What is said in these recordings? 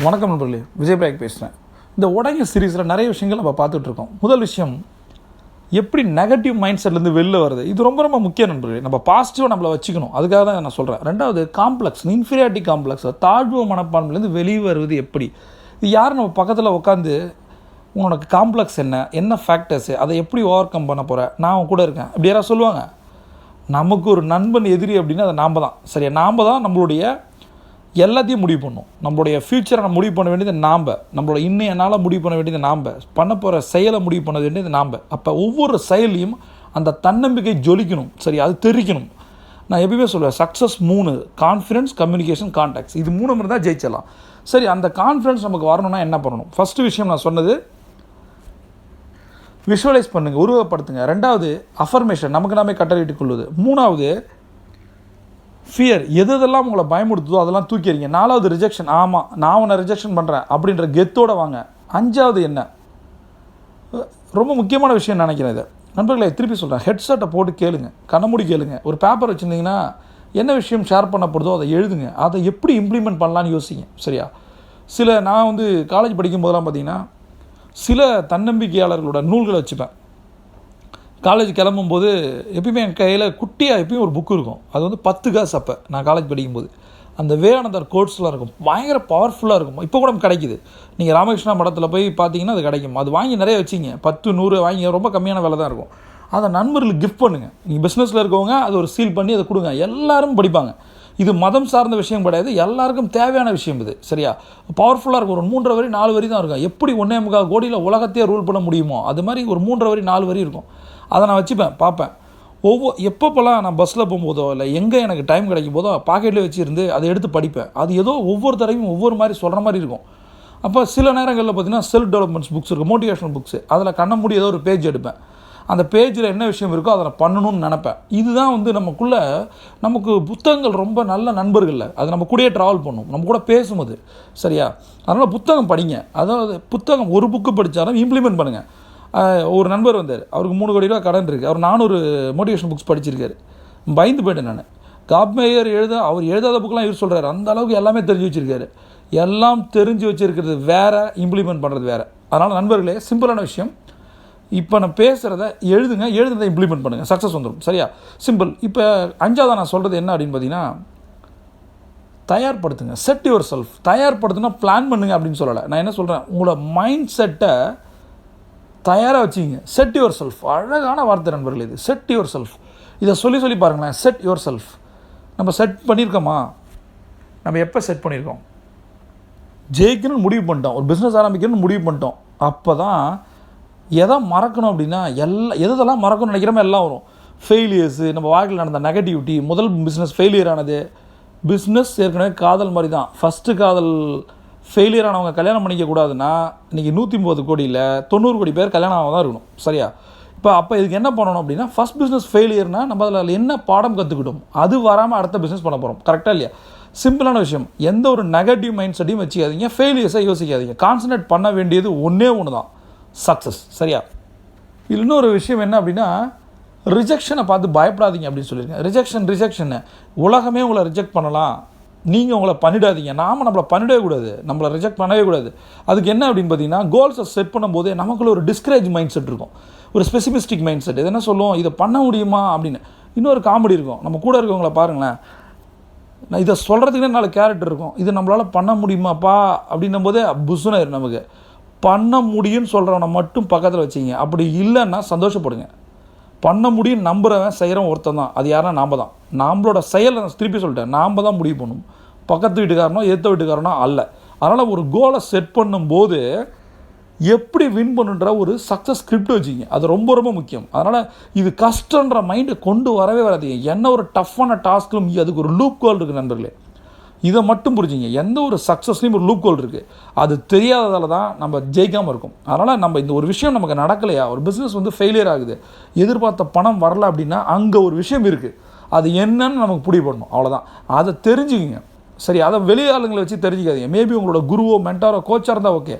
வணக்கம் நண்பர்களே, விஜய் பிரேக் பேசுகிறேன். இந்த உடைங்க சீரீஸில் நிறைய விஷயங்கள் நம்ம பார்த்துட்ருக்கோம். முதல் விஷயம், எப்படி நெகட்டிவ் மைண்ட் செட்லேருந்து வெளில வருது, இது ரொம்ப ரொம்ப முக்கியம் நண்பர்களே. நம்ம பாசிட்டிவாக நம்மளை வச்சுக்கணும், அதுக்காக தான் நான் சொல்கிறேன். ரெண்டாவது, காம்ப்ளெக்ஸ், இன்ஃபீரியாரிட்டி காம்ப்ளெக்ஸ், தாழ்வு மனப்பான்மையிலேருந்து வெளியே வருவது எப்படி, இது யார் நம்ம பக்கத்தில் உட்காந்து உனக்கு காம்ப்ளெக்ஸ் என்ன ஃபேக்டர்ஸு, அதை எப்படி ஓவர் கம் பண்ண போகிற, நான் அவன் கூட இருக்கேன் இப்படி யாராவது சொல்லுவாங்க? நமக்கு ஒரு நண்பன் எதிரி அப்படின்னா அது நாம் தான். சரியா, நாம் தான் நம்மளுடைய எல்லாத்தையும் முடிவு பண்ணணும். நம்மளுடைய ஃப்யூச்சரை நம்ம முடிவு பண்ண வேண்டியது நம்மளோட இன்னும் என்னால் முடிவு பண்ண வேண்டியது பண்ண போகிற செயலை முடிவு பண்ண வேண்டியது அப்போ ஒவ்வொரு செயலையும் அந்த தன்னம்பிக்கை ஜொலிக்கணும். சரி, அது தெரிவிக்கணும். நான் எப்பயுமே சொல்லுவேன், சக்ஸஸ் 3: கான்ஃபிடன்ஸ், கம்யூனிகேஷன், கான்டாக்ட்ஸ். இது 3 தான் ஜெயிச்சிடலாம். சரி, அந்த கான்ஃபிடன்ஸ் நமக்கு வரணும்னா என்ன பண்ணணும்? ஃபஸ்ட்டு விஷயம் நான் சொன்னது, விஷுவலைஸ் பண்ணுங்கள், உருவப்படுத்துங்க. ரெண்டாவது, அஃபர்மேஷன், நமக்கு நாமே கட்டளையிட்டுக் கொள்வது. மூணாவது, ஃபியர், எதெல்லாம் உங்களை பயமுடுத்துதோ அதெல்லாம் தூக்கிறீங்க. நாலாவது, ரிஜெக்ஷன், ஆமாம் நான் உன்னை ரிஜெக்ஷன் பண்ணுறேன் அப்படின்ற கெத்தோடு வாங்க. அஞ்சாவது என்ன, ரொம்ப முக்கியமான விஷயம் நினைக்கிறேன். இதை நண்பர்களை திருப்பி சொல்கிறேன், ஹெட்செட்டை போட்டு கேளுங்க, கண்ணமூடி கேளுங்க. ஒரு பேப்பர் வச்சுருந்தீங்கன்னா என்ன விஷயம் ஷேர் பண்ணப்படுதோ அதை எழுதுங்க. அதை எப்படி இம்ப்ளிமெண்ட் பண்ணலான்னு யோசிங்க. சரியா, நான் காலேஜ் படிக்கும் போதெல்லாம் பார்த்தீங்கன்னா சில தன்னம்பிக்கையாளர்களோட நூல்களை வச்சுப்பேன். காலேஜ் கிளம்பும்போது எப்பயுமே என் கையில் குட்டியாக எப்பயும் ஒரு புக்கு இருக்கும். அது 10 காசு. அப்போ நான் காலேஜ் படிக்கும்போது அந்த விவேகானந்தர் கோட்ஸ்லாம் இருக்கும், பயங்கர பவர்ஃபுல்லாக இருக்கும். இப்போ கூட கிடைக்குது. நீங்கள் ராமகிருஷ்ணா மடத்தில் போய் பார்த்தீங்கன்னா அது கிடைக்கும். அது வாங்கி நிறைய வச்சிங்க, 10, 100 வாங்கி, ரொம்ப கம்மியான விலை தான் இருக்கும். அதை நண்பர்களுக்கு கிஃப்ட் பண்ணுங்கள். நீங்கள் பிஸ்னஸில் இருக்கவங்க அதை ஒரு சீல் பண்ணி அதை கொடுங்க, எல்லாரும் படிப்பாங்க. இது மதம் சார்ந்த விஷயம் கிடையாது, எல்லாருக்கும் தேவையான விஷயம் இது. சரியா, பவர்ஃபுல்லாக இருக்கும். ஒரு 3 வரி 4 வரி தான் இருக்கும். எப்படி 1.25 கோடியில் உலகத்தையே ரூல் பண்ண முடியுமோ அது மாதிரி ஒரு 3 வரி 4 வரி இருக்கும். அதை நான் வச்சுப்பேன், பார்ப்பேன். எப்பப்போலாம் நான் பஸ்ஸில் போகும்போதோ இல்லை எங்கே எனக்கு டைம் கிடைக்கும் போதோ பாக்கெட்லேயே வச்சுருந்து அதை எடுத்து படிப்பேன். அது ஏதோ ஒவ்வொரு தடவையும் ஒவ்வொரு மாதிரி சொல்கிற மாதிரி இருக்கும். அப்போ சில நேரங்களில் பார்த்திங்கன்னா செல்ஃப் டெவலப்மெண்ட்ஸ் புக்ஸ் இருக்குது, மோட்டிவேஷனல் புக்ஸு. அதில் கண்ண மூடி ஏதோ ஒரு பேஜ் எடுப்பேன். அந்த பேஜில் என்ன விஷயம் இருக்கோ அதை நான் பண்ணணும்னு நினப்பேன். இதுதான் நமக்குள்ளே நமக்கு புத்தகங்கள் ரொம்ப நல்ல நண்பர்கள். அது நம்ம கூடயே ட்ராவல் பண்ணும், நம்ம கூட பேசும்போது. சரியா, அதனால் புத்தகம் படிங்க. அதாவது புத்தகம் ஒரு புக்கு படித்தாலும் இம்ப்ளிமெண்ட் பண்ணுங்கள். ஒரு நண்பர் வந்தார், அவருக்கு 3 கோடி ரூபா கடன் இருக்குது. அவர் 400 மோட்டிவேஷன் புக்ஸ் படிச்சிருக்காரு. பயந்து போயிட்டேன் நான். காப்மேயர் அவர் எழுதாத புக்கெலாம் இவர் சொல்கிறார். அந்த அளவுக்கு எல்லாமே தெரிஞ்சு வச்சுருக்காரு. எல்லாம் தெரிஞ்சு வச்சுருக்கிறது வேறு, இம்ப்ளிமெண்ட் பண்ணுறது வேறு. அதனால் நண்பர்களே, சிம்பிளான விஷயம், இப்போ நான் பேசுகிறத எழுதுறதை இம்ப்ளிமெண்ட் பண்ணுங்கள், சக்ஸஸ் வந்துடும். சரியா, சிம்பிள். இப்போ 5ஆவது நான் சொல்கிறது என்ன அப்படின்னு பார்த்தீங்கன்னா, தயார்படுத்துங்க. Set yourself. தயார்படுத்துனா பிளான் பண்ணுங்க அப்படின்னு சொல்லலை. நான் என்ன சொல்கிறேன், உங்களோட மைண்ட் செட்டை தயாராக வச்சுக்கிங்க. செட் யுவர் செல்ஃப், அழகான வார்த்தை நண்பர்கள் இது. செட் யுவர் செல்ஃப், இதை சொல்லி பாருங்களேன். Set your self. நம்ம செட் பண்ணியிருக்கோமா? நம்ம எப்போ செட் பண்ணியிருக்கோம்? ஜெயிக்கணும்னு முடிவு பண்ணிட்டோம், ஒரு பிஸ்னஸ் ஆரம்பிக்கணும்னு முடிவு பண்ணிட்டோம். அப்போ தான் எதை மறக்கணும் அப்படின்னா, எதெல்லாம் மறக்கணும்னு நினைக்கிறோமோ எல்லாம் வரும். ஃபெயிலியர்ஸு, நம்ம வாழ்க்கையில் நடந்த நெகட்டிவிட்டி, முதல் பிஸ்னஸ் ஃபெயிலியர் ஆனது. பிஸ்னஸ் ஏற்கனவே காதல் மாதிரி தான். ஃபஸ்ட்டு காதல் ஃபெயிலியர் ஆனவங்க கல்யாணம் பண்ணிக்கக்கூடாதுன்னா இன்றைக்கி 130 கோடியில் 90 கோடி பேர் கல்யாணம் ஆக தான் இருக்கணும். சரியா, அப்போ இதுக்கு என்ன பண்ணணும் அப்படின்னா, ஃபஸ்ட் பிஸ்னஸ் ஃபெயிலியர்னால் நம்ம அதில் என்ன பாடம் கற்றுக்கிட்டோம், அது வராமல் அடுத்த பிஸ்னஸ் பண்ண போகிறோம். கரெக்டாக இல்லையா? சிம்பிளான விஷயம். எந்த ஒரு நெகட்டிவ் மைண்ட் செட்டையும் வச்சுக்காதீங்க, ஃபெயிலியர்ஸை யோசிக்காதீங்க. கான்சன்ட்ரேட் பண்ண வேண்டியது ஒன்றே தான், சக்ஸஸ். சரியா, இது இன்னொரு விஷயம் என்ன அப்படின்னா, ரிஜெக்ஷனை பார்த்து பயப்படாதீங்க அப்படின்னு சொல்லியிருக்கேன். ரிஜெக்ஷன்னு உலகமே உங்களை ரிஜெக்ட் பண்ணலாம், நீங்கள் உங்களை பண்ணிடாதீங்க. நம்மளை பண்ணிடவே கூடாது, நம்மளை ரிஜெக்ட் பண்ணவே கூடாது. அதுக்கு என்ன அப்படின்னு பார்த்தீங்கன்னா, கோல்ஸை செட் பண்ணும்போதே நமக்குள்ள ஒரு டிஸ்கரேஜ் மைண்ட் செட் இருக்கும், ஒரு ஸ்பெசிபிஸ்டிக் மைண்ட் செட். இது என்ன சொல்லுவோம், இதை பண்ண முடியுமா அப்படின்னு. இன்னொரு காமெடி இருக்கும், நம்ம கூட இருக்கவங்கள பாருங்களேன், நான் இதை சொல்கிறதுக்குன்னே 4 கேரக்டர் இருக்கும். இது நம்மளால் பண்ண முடியுமாப்பா அப்படின்னும் போதே புஸ்ஸுன்னு நமக்கு பண்ண முடியும்னு சொல்கிறவனை மட்டும் பக்கத்தில் வச்சிங்க. அப்படி இல்லைன்னா சந்தோஷப்படுங்க. பண்ண முடியும் நம்புகிறவன் செய்கிறவன் ஒருத்தன் தான். அது யாருன்னா நாம் தான். நம்மளோட செயலை நான் திருப்பி சொல்லிட்டேன், நாம் தான் முடிவு பண்ணணும், பக்கத்து வீட்டுக்காரனோ ஏற்ற வீட்டுக்காரனோ அல்ல. அதனால் ஒரு கோலை செட் பண்ணும்போது எப்படி வின் பண்ணுன்ற ஒரு சக்ஸஸ் ஸ்கிரிப்ட் வச்சுக்கிங்க. அது ரொம்ப ரொம்ப முக்கியம். அதனால் இது கஷ்டன்ற மைண்டை கொண்டு வரவே வராதீங்க. என்ன ஒரு டஃப்பான டாஸ்க்கும் அதுக்கு ஒரு லூப் கோல் இருக்குது நண்பர்களே. இதை மட்டும் புரிஞ்சுங்க. எந்த ஒரு சக்ஸஸ்லையும் ஒரு லூப் கோல் இருக்குது. அது தெரியாததால் தான் நம்ம ஜெயிக்காமல் இருக்கும். அதனால் நம்ம இந்த ஒரு விஷயம் நமக்கு நடக்கலையா, ஒரு பிஸ்னஸ் ஃபெயிலியர் ஆகுது, எதிர்பார்த்த பணம் வரல அப்படின்னா அங்கே ஒரு விஷயம் இருக்குது. அது என்னன்னு நமக்கு பிடிபடணும், அவ்வளோதான். அதை தெரிஞ்சுக்கிங்க. சரி, அதை வெளியாளுங்களை வச்சு தெரிஞ்சுக்காதீங்க. மேபி உங்களோட குருவோ மென்டாரோ கோச்சாக இருந்தால் ஓகே.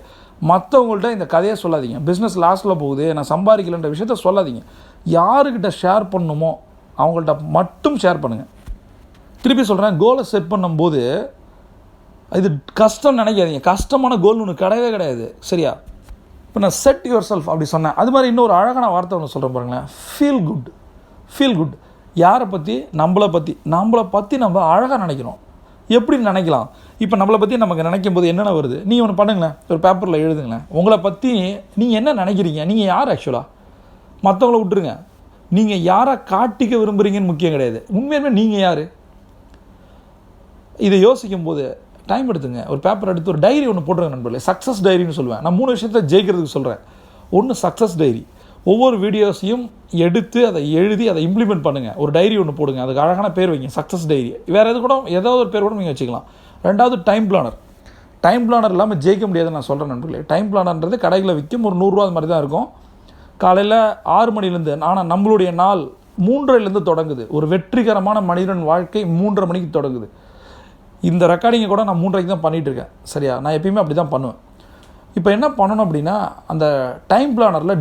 மற்றவங்கள்ட்ட இந்த கதையை சொல்லாதீங்க. பிஸ்னஸ் லாஸ்ட்டில் போகுது, நான் சம்பாதிக்கலன்ற விஷயத்த சொல்லாதீங்க. யாருக்கிட்ட ஷேர் பண்ணணுமோ அவங்கள்ட்ட மட்டும் ஷேர் பண்ணுங்கள். திருப்பி சொல்கிறேன், கோலை செட் பண்ணும்போது இது கஷ்டம் நினைக்காதீங்க. கஷ்டமான கோல் ஒன்று கிடையவே கிடையாது. சரியா? இப்போ நான் செட் யுவர் செல்ஃப் அப்படி சொன்னேன். அது மாதிரி இன்னொரு அழகான வார்த்தை ஒன்று சொல்கிறேன் பாருங்களேன். Feel good. Feel good. யாரை பற்றி? நம்மளை பற்றி நம்ம அழகாக நினைக்கிறோம். எப்படி நினைக்கலாம்? இப்போ நம்மளை பற்றி நமக்கு நினைக்கும் போது என்னென்ன வருது? நீ ஒன்று பண்ணுங்களேன், ஒரு பேப்பரில் எழுதுங்களேன். உங்களை பற்றி நீங்கள் என்ன நினைக்கிறீங்க? நீங்கள் யார் ஆக்சுவலாக? மற்றவங்கள விட்டுருங்க. நீங்கள் யாரை காட்டிக்க விரும்புகிறீங்கன்னு முக்கியம் கிடையாது. உண்மையுமே நீங்கள் யார்? இதை யோசிக்கும் போது டைம் எடுத்துங்க. ஒரு பேப்பர் எடுத்து ஒரு டைரி ஒன்று போட்டுருங்க நண்பர்களே. சக்ஸஸ் டைரின்னு சொல்லுவேன். நான் 3 விஷயத்தை ஜெயிக்கிறதுக்கு சொல்கிறேன். ஒன்று சக்ஸஸ் டைரி. ஒவ்வொரு வீடியோஸையும் எடுத்து அதை எழுதி அதை இம்ப்ளிமெண்ட் பண்ணுங்கள். ஒரு டைரி ஒன்று போடுங்க. அதுக்கு அழகான பேர் வைங்க, சக்ஸஸ் டைரி. வேறு எது கூட ஏதாவது ஒரு பேர் கூட நீங்கள் வச்சுக்கலாம். 2வது டைம் பிளானர். டைம் பிளானர் இல்லாமல் ஜெயிக்க முடியாதுன்னு நான் சொல்கிறேன் நண்பர்களே. டைம் பிளானர்ன்றது கடைகளில் விற்கும், ஒரு 100 ரூபா அது மாதிரி தான் இருக்கும். காலையில் 6 மணிலேருந்து, ஆனால் நம்மளுடைய நாள் 3:30லேருந்து தொடங்குது. ஒரு வெற்றிகரமான மனிதன் வாழ்க்கை 3:30 மணிக்கு தொடங்குது. இந்த ரெக்கார்டிங்கை கூட நான் 3:30க்கு தான் பண்ணிகிட்ருக்கேன். சரியா? நான் எப்பயுமே அப்படி தான் பண்ணுவேன். இப்போ என்ன பண்ணணும் அப்படின்னா, அந்த டைம் பிளானரில்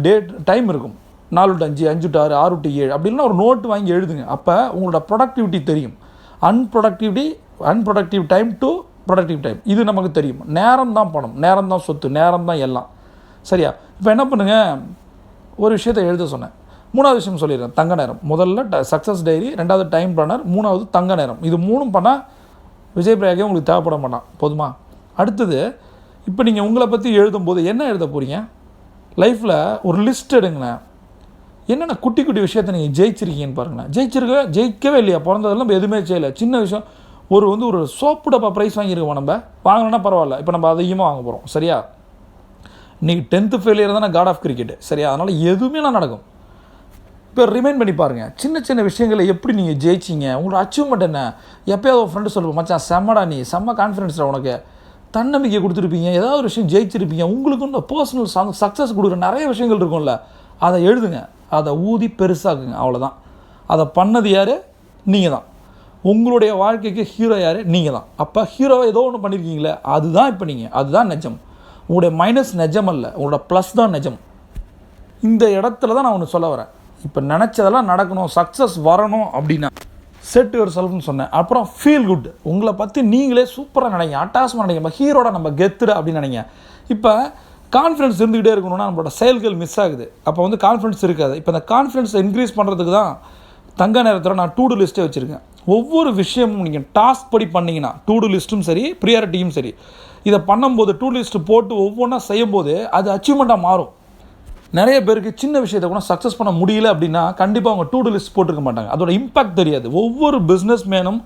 டைம் இருக்கும். 4 to 5, 5 to 6, 6 to 7 அப்படின்னா ஒரு நோட்டு வாங்கி எழுதுங்க. அப்போ உங்களோட ப்ரொடக்டிவிட்டி தெரியும். Unproductive time to productive time, இது நமக்கு தெரியும். நேரம் தான் பணம், நேரம் தான் சொத்து, நேரம் தான் எல்லாம். சரியா? இப்போ என்ன பண்ணுங்கள், ஒரு விஷயத்தை எழுத சொன்னேன். 3வது விஷயம் சொல்லிடுறேன், தங்க நேரம். முதல்ல சக்ஸஸ் டைரி, 2வது டைம் பிளானர், 3வது தங்க நேரம். இது 3 பண்ணால் விஜய் பிரயாகே உங்களுக்கு தேவைப்பட மாட்டான். போதுமா? அடுத்தது, இப்போ நீங்கள் உங்களை பற்றி எழுதும்போது என்ன எழுத போகிறீங்க? லைஃப்பில் ஒரு லிஸ்ட் எடுங்களேன். என்னென்ன குட்டி குட்டி விஷயத்தை நீங்கள் ஜெயிச்சிருக்கீங்கன்னு பாருங்களேன். ஜெயிக்கவே இல்லையா? பிறந்ததெல்லாம் எதுவுமே செய்யலை. சின்ன விஷயம், ஒரு சோப்பு டப்பா ப்ரைஸ் வாங்கியிருக்கோம். நம்ம வாங்கினா பரவாயில்ல, இப்போ நம்ம அதிகமாக வாங்க போகிறோம். சரியா? இன்றைக்கி 10th ஃபெயிலியர் தானே காட் ஆஃப் கிரிக்கெட். சரியா? அதனால் எதுவுமே நடக்கும். இப்போ ரிமைண்ட் பண்ணி பாருங்கள், சின்ன சின்ன விஷயங்களை எப்படி நீங்கள் ஜெயிச்சிங்க, உங்களோட அச்சீவ்மெண்ட் என்ன. எப்போயாவது ஒரு ஃப்ரெண்டு சொல்லுவோம், மச்சான் செம்மடா, நீ செம்ம கான்ஃபிடன்ஸில் உனக்கு தன்னம்பிக்கை கொடுத்துருப்பீங்க, ஏதாவது ஒரு விஷயம் ஜெயிச்சிருப்பீங்க, உங்களுக்குன்னு பர்சனல் சக்ஸஸ் கொடுக்குற நிறைய விஷயங்கள் இருக்கும்ல, அதை எழுதுங்க. அதை ஊதி பெருசாக்குங்க. அவ்வளோதான். அதை பண்ணது யார்? நீங்கள் தான். உங்களுடைய வாழ்க்கைக்கு ஹீரோ யார்? நீங்கள் தான். அப்போ ஹீரோவை ஏதோ ஒன்று பண்ணியிருக்கீங்களே, அதுதான் இப்போ நீங்கள், அதுதான் நிஜம். உங்களுடைய மைனஸ் நிஜம் அல்ல, உங்களோட ப்ளஸ் தான் நிஜம். இந்த இடத்துல தான் நான் ஒன்று சொல்ல வரேன். இப்போ நினச்சதெல்லாம் நடக்கணும், சக்ஸஸ் வரணும் அப்படின்னா செட் யுவர் செல்ஃப்னு சொன்னேன். அப்புறம் ஃபீல் குட். உங்களை பற்றி நீங்களே சூப்பராக நினைங்க, அட்டாச்மெண்ட் நினைங்க. நம்ம ஹீரோட நம்ம கெத்துடு அப்படின்னு நினைங்க. இப்போ கான்ஃபிடன்ஸ் இருந்துக்கிட்டே இருக்கணும்னா நம்மளோட செயல்கள் மிஸ் ஆகுது. அப்போ வந்து கான்ஃபிடன்ஸ் இருக்காது. இப்போ இந்த கான்ஃபிடன்ஸ் இன்க்ரீஸ் பண்ணுறதுக்கு தான் தங்க நேரத்தில் நான் டூ டூ லிஸ்ட்டே வச்சுருக்கேன். ஒவ்வொரு விஷயமும் நீங்கள் டாஸ்க் படி பண்ணிங்கன்னா, டூ டூ லிஸ்ட்டும் சரி, ப்ரியாரிட்டியும் சரி, இதை பண்ணும்போது டூ லிஸ்ட்டு போட்டு ஒவ்வொன்றா செய்யும்போது அது அச்சீவ்மெண்ட்டாக மாறும். நிறைய பேருக்கு சின்ன விஷயத்தை கூட சக்ஸஸ் பண்ண முடியல அப்படின்னா கண்டிப்பாக அவங்க டூ டூ லிஸ்ட் போட்டிருக்க மாட்டாங்க. அதோட இம்பாக்ட் தெரியாது. ஒவ்வொரு பிஸ்னஸ் மேனும்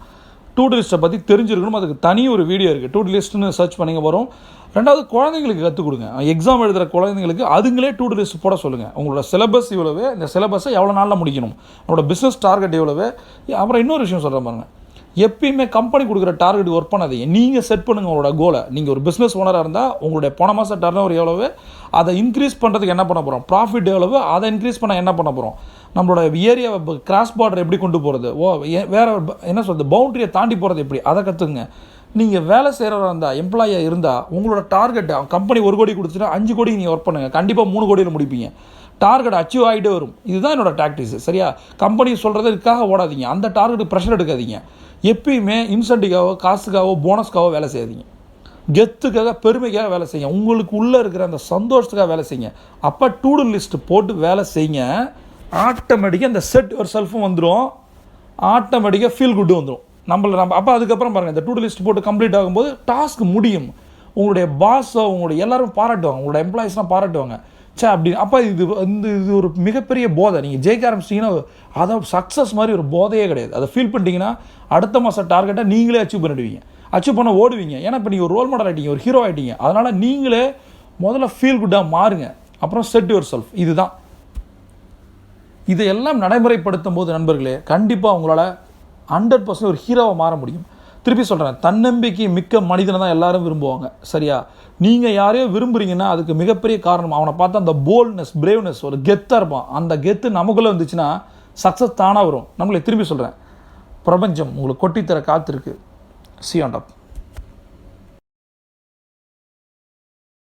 டூ டூ லிஸ்ட்டை பற்றி தெரிஞ்சிருக்கணும். அதுக்கு தனி ஒரு வீடியோ இருக்குது, டூ டூ லிஸ்ட்டுன்னு சர்ச் பண்ணிங்க வரும். 2வது, குழந்தைங்களுக்கு கற்றுக் கொடுங்க. எக்ஸாம் எழுதுகிற குழந்தைங்களுக்கு அதுங்களே டூ டூ லிஸ்ட் போட சொல்லுங்கள். உங்களோட சிலபஸ் இவ்வளவு, இந்த சிலபஸை எவ்வளோ நாளில் முடிக்கணும், உங்களோட பிஸ்னஸ் டார்கெட் எவ்வளவு. அப்புறம் இன்னொரு விஷயம் சொல்கிறேன் பாருங்க, எப்பயுமே கம்பெனி கொடுக்குற டார்கெட் ஒர்க் பண்ணாதீங்க. நீங்கள் செட் பண்ணுங்கள் உங்களோட கோலை. நீங்கள் ஒரு பிஸ்னஸ் ஓனராக இருந்தால் உங்களுடைய போன மாதம் டர்ன் ஓவர் எவ்வளவு, அதை இன்க்ரீஸ் பண்ணுறதுக்கு என்ன பண்ண போகிறோம், ப்ராஃபிட் எவ்வளவு, அதை இன்க்ரீஸ் பண்ண என்ன பண்ண போகிறோம், நம்மளோட ஏரியாவை கிராஸ் பார்டர் எப்படி கொண்டு போகிறது, வேறு என்ன சொல்கிறது, பவுண்ட்ரியை தாண்டி போகிறது எப்படி, அதை கற்றுக்குங்க. நீங்கள் வேலை செய்கிறவராக இருந்தால், எம்ப்ளாயாக இருந்தால், உங்களோட டார்கெட் கம்பெனி 1 கோடி கொடுத்துட்டா 5 கோடி நீங்கள் ஒர்க் பண்ணுங்கள். கண்டிப்பாக 3 கோடியில் முடிப்பீங்க. டார்கெட் அச்சீவ் ஆகிட்டே வரும். இதுதான் என்னோடய டாக்டிக்ஸ். சரியா? கம்பெனி சொல்கிறதுக்காக ஓடாதீங்க, அந்த டார்கெட்டுக்கு ப்ரெஷர் எடுக்காதீங்க. எப்பயுமே இன்சென்டிவ்காவோ, காசுக்காவோ, போனஸ்க்காவோ வேலை செய்யாதீங்க. கெத்துக்காக, பெருமைக்காக வேலை செய்யுங்க. உங்களுக்கு உள்ளே இருக்கிற அந்த சந்தோஷத்துக்காக வேலை செய்யுங்க. அப்போ டூ டூ லிஸ்ட் போட்டு வேலை செய்யுங்க. ஆட்டோமேட்டிக்காக இந்த செட் ஒரு செல்ஃபும் வந்துடும், ஆட்டோமேட்டிக்காக ஃபீல் குட்டும் வந்துடும். நம்ம அப்போ அதுக்கப்புறம் பாருங்கள், இந்த டூ டூ லிஸ்ட் போட்டு கம்ப்ளீட் ஆகும்போது டாஸ்க் முடியும். உங்களுடைய பாஸோ, உங்களுடைய எல்லாரும் பாராட்டுவாங்க, உங்களோட எம்ப்ளாயிஸ்லாம் பாராட்டுவாங்க. அப்படி அப்போ இது ஒரு மிகப்பெரிய போதை. நீங்கள் ஜெயிக்க ஆரம்பிச்சிட்டிங்கன்னா அதை சக்ஸஸ் மாதிரி ஒரு போதையே கிடையாது. அதை ஃபீல் பண்ணிட்டீங்கன்னா அடுத்த மாதம் டார்கெட்டை நீங்களே அச்சீவ் பண்ணிடுவீங்க. அச்சீவ் பண்ண ஓடுவீங்க. ஏன்னா இப்போ நீங்கள் ஒரு ரோல் மாடல் ஆகிட்டீங்க, ஒரு ஹீரோ ஆகிட்டீங்க. அதனால் நீங்களே முதல்ல ஃபீல் குட்டாக மாறுங்க. அப்புறம் செட் யுவர் செல்ஃப். இதுதான். இதையெல்லாம் நடைமுறைப்படுத்தும் போது நண்பர்களே, கண்டிப்பாக உங்களால் 100% ஒரு ஹீரோவை மாற முடியும். திருப்பி சொல்கிறேன், தன்னம்பிக்கை மிக்க மனிதனை தான் எல்லாரும் விரும்புவாங்க. சரியா? நீங்கள் யாரையோ விரும்புகிறீங்கன்னா அதுக்கு மிகப்பெரிய காரணம், அவனை பார்த்தா அந்த போல்ட்னஸ், பிரேவ்னஸ், ஒரு கெத்தாக இருப்பான். அந்த கெத்து நமக்குள்ளே வந்துச்சுன்னா சக்ஸஸ் தானாக வரும். நம்மளை திரும்பி சொல்கிறேன், பிரபஞ்சம் உங்களுக்கு கொட்டித்தர காத்திருக்கு. See you on top.